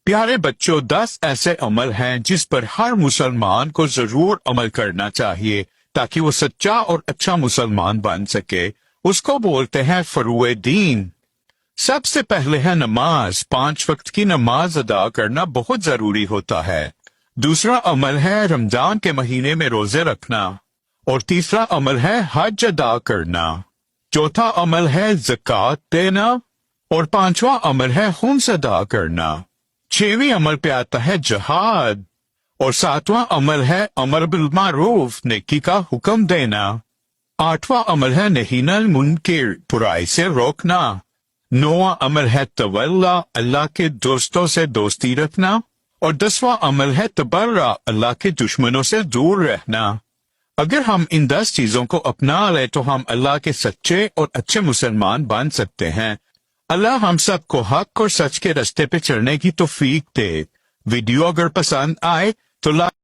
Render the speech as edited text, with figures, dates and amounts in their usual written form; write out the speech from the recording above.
پیارے بچوں، 10 ایسے عمل ہیں جس پر ہر مسلمان کو ضرور عمل کرنا چاہیے تاکہ وہ سچا اور اچھا مسلمان بن سکے۔ اس کو بولتے ہیں فروع دین۔ سب سے پہلے ہے نماز۔ 5 وقت کی نماز ادا کرنا بہت ضروری ہوتا ہے۔ دوسرا عمل ہے رمضان کے مہینے میں روزے رکھنا، اور تیسرا عمل ہے حج ادا کرنا۔ چوتھا عمل ہے زکوٰۃ دینا، اور 5واں عمل ہے خمس ادا کرنا۔ 6ویں عمل پہ آتا ہے جہاد، اور 7واں عمل ہے امر بالمعروف، نیکی کا حکم دینا۔ 8واں عمل ہے نہی عن المنکر، برائی سے روکنا۔ 9واں عمل ہے تولا، اللہ کے دوستوں سے دوستی رکھنا، اور 10واں عمل ہے تبرع، اللہ کے دشمنوں سے دور رہنا۔ اگر ہم ان 10 چیزوں کو اپنا لیں تو ہم اللہ کے سچے اور اچھے مسلمان بن سکتے ہیں۔ اللہ ہم سب کو حق اور سچ کے راستے پہ چلنے کی توفیق دے۔ ویڈیو اگر پسند آئے تو لائک